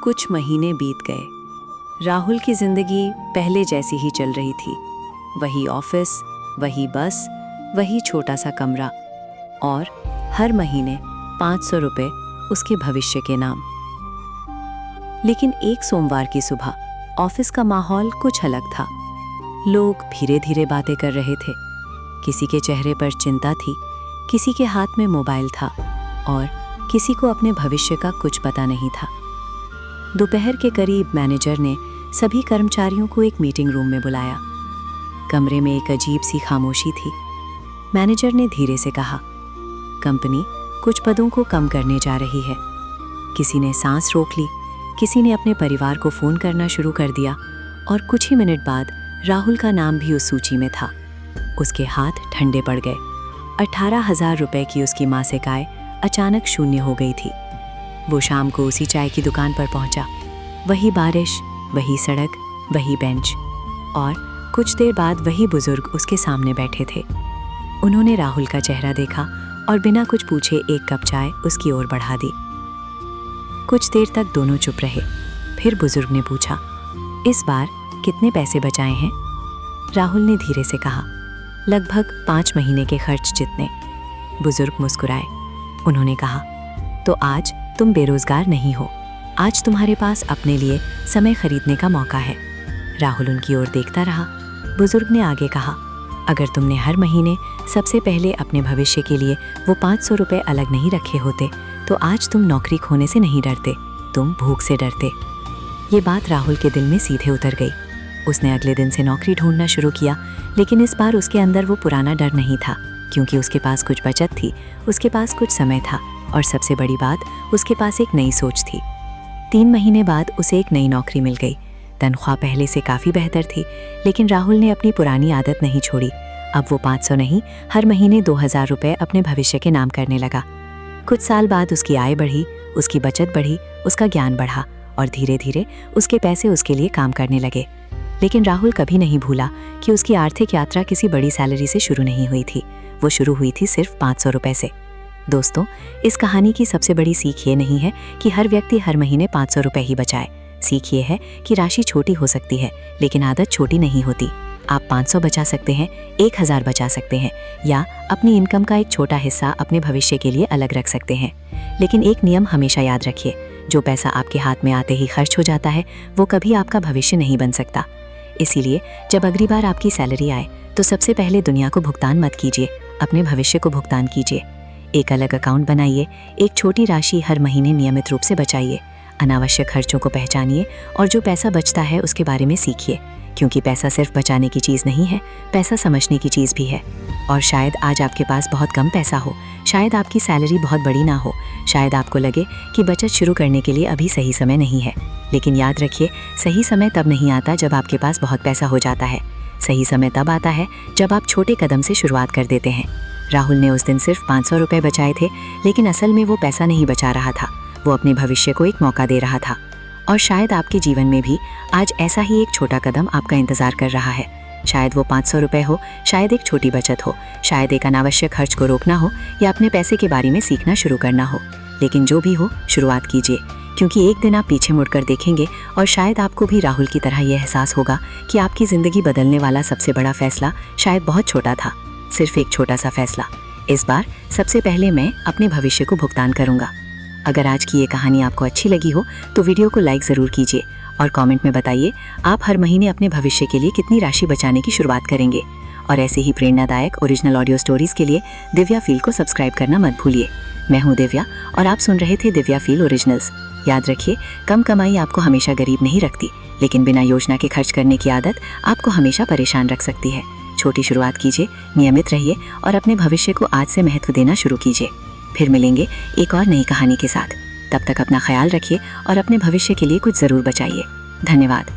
कुछ महीने बीत गए। राहुल की जिंदगी पहले जैसी ही चल रही थी। वही ऑफिस, वही बस, वही छोटा सा कमरा और हर महीने 500 रुपए उसके भविष्य के नाम। लेकिन एक सोमवार की सुबह ऑफिस का माहौल कुछ अलग था। लोग धीरे धीरे बातें कर रहे थे। किसी के चेहरे पर चिंता थी, किसी के हाथ में मोबाइल था और किसी को अपने भविष्य का कुछ पता नहीं था। दोपहर के करीब मैनेजर ने सभी कर्मचारियों को एक मीटिंग रूम में बुलाया। कमरे में एक अजीब सी खामोशी थी। मैनेजर ने धीरे से कहा, कंपनी कुछ पदों को कम करने जा रही है। किसी ने सांस रोक ली, किसी ने अपने परिवार को फ़ोन करना शुरू कर दिया और कुछ ही मिनट बाद राहुल का नाम भी उस सूची में था। उसके हाथ ठंडे पड़ गए। 18,000 रुपए की उसकी मासिक आय अचानक शून्य हो गई थी। वो शाम को उसी चाय की दुकान पर पहुंचा। वही बारिश, वही सड़क, वही बेंच और कुछ देर बाद वही बुजुर्ग उसके सामने बैठे थे। उन्होंने राहुल का चेहरा देखा और बिना कुछ पूछे एक कप चाय उसकी ओर बढ़ा दी। कुछ देर तक दोनों चुप रहे। फिर बुजुर्ग ने पूछा, इस बार कितने पैसे बचाए हैं? राहुल ने धीरे से कहा, लगभग 5 महीने के खर्च जितने। बुजुर्ग मुस्कुराए। उन्होंने कहा, तो आज तुम बेरोजगार नहीं हो। आज तुम्हारे पास अपने लिए समय खरीदने का मौका है। राहुल उनकी ओर देखता रहा। बुजुर्ग ने आगे कहा, अगर तुमने हर महीने सबसे पहले अपने भविष्य के लिए वो 500 रुपये अलग नहीं रखे होते तो आज तुम नौकरी खोने से नहीं डरते, तुम भूख से डरते। ये बात राहुल के दिल में सीधे उतर गई। उसने अगले दिन से नौकरी ढूंढना शुरू किया, लेकिन इस बार उसके अंदर वो पुराना डर नहीं था, क्योंकि उसके पास कुछ बचत थी, उसके पास कुछ समय था और सबसे बड़ी बात, उसके पास एक नई सोच थी। 3 महीने बाद उसे एक नई नौकरी मिल गई। तनख्वाह पहले से काफ़ी बेहतर थी, लेकिन राहुल ने अपनी पुरानी आदत नहीं छोड़ी। अब वो 500 नहीं, हर महीने 2,000 रुपये अपने भविष्य के नाम करने लगा। कुछ साल बाद उसकी आय बढ़ी, उसकी बचत बढ़ी, उसका ज्ञान बढ़ा और धीरे धीरे उसके पैसे उसके लिए काम करने लगे। लेकिन राहुल कभी नहीं भूला कि उसकी आर्थिक यात्रा किसी बड़ी सैलरी से शुरू नहीं हुई थी। वो शुरू हुई थी सिर्फ 500 रुपये से। दोस्तों, इस कहानी की सबसे बड़ी सीख ये नहीं है कि हर व्यक्ति हर महीने 500 रुपये ही बचाए। सीख ये है कि राशि छोटी हो सकती है, लेकिन आदत छोटी नहीं होती। आप 500 बचा सकते हैं, 1,000 बचा सकते हैं, या अपनी इनकम का एक छोटा हिस्सा अपने भविष्य के लिए अलग रख सकते हैं। लेकिन एक नियम हमेशा याद रखिए, जो पैसा आपके हाथ में आते ही खर्च हो जाता है, वो कभी आपका भविष्य नहीं बन सकता। इसीलिए जब अगली बार आपकी सैलरी आए तो सबसे पहले दुनिया को भुगतान मत कीजिए, अपने भविष्य को भुगतान कीजिए। एक अलग अकाउंट बनाइए, एक छोटी राशि हर महीने नियमित रूप से बचाइए। अनावश्यक खर्चों को पहचानिए और जो पैसा बचता है उसके बारे में सीखिए, क्योंकि पैसा सिर्फ बचाने की चीज़ नहीं है, पैसा समझने की चीज़ भी है। और शायद आज आपके पास बहुत कम पैसा हो, शायद आपकी सैलरी बहुत बड़ी ना हो, शायद आपको लगे कि बचत शुरू करने के लिए अभी सही समय नहीं है। लेकिन याद रखिए, सही समय तब नहीं आता जब आपके पास बहुत पैसा हो जाता है। सही समय तब आता है जब आप छोटे कदम से शुरुआत कर देते हैं। राहुल ने उस दिन सिर्फ 500 रुपये बचाए थे, लेकिन असल में वो पैसा नहीं बचा रहा था, वो अपने भविष्य को एक मौका दे रहा था। और शायद आपके जीवन में भी आज ऐसा ही एक छोटा कदम आपका इंतज़ार कर रहा है। शायद वो 500 रुपये हो, शायद एक छोटी बचत हो, शायद एक अनावश्यक खर्च को रोकना हो, या अपने पैसे के बारे में सीखना शुरू करना हो। लेकिन जो भी हो, शुरुआत कीजिए, क्योंकि एक दिन आप पीछे मुड़कर देखेंगे और शायद आपको भी राहुल की तरह यह एहसास होगा कि आपकी ज़िंदगी बदलने वाला सबसे बड़ा फैसला शायद बहुत छोटा था, सिर्फ एक छोटा सा फैसला। इस बार सबसे पहले मैं अपने भविष्य को भुगतान करूंगा। अगर आज की ये कहानी आपको अच्छी लगी हो तो वीडियो को लाइक ज़रूर कीजिए और कमेंट में बताइए आप हर महीने अपने भविष्य के लिए कितनी राशि बचाने की शुरुआत करेंगे। और ऐसे ही प्रेरणादायक ओरिजिनल ऑडियो स्टोरीज़ के लिए दिव्या फील को सब्सक्राइब करना मत भूलिए। मैं हूँ दिव्या और आप सुन रहे थे दिव्या फील ओरिजिनल्स। याद रखिए, कम कमाई आपको हमेशा गरीब नहीं रखती, लेकिन बिना योजना के खर्च करने की आदत आपको हमेशा परेशान रख सकती है। छोटी शुरुआत कीजिए, नियमित रहिए और अपने भविष्य को आज से महत्व देना शुरू कीजिए। फिर मिलेंगे एक और नई कहानी के साथ। तब तक अपना ख्याल रखिए और अपने भविष्य के लिए कुछ ज़रूर बचाइए। धन्यवाद।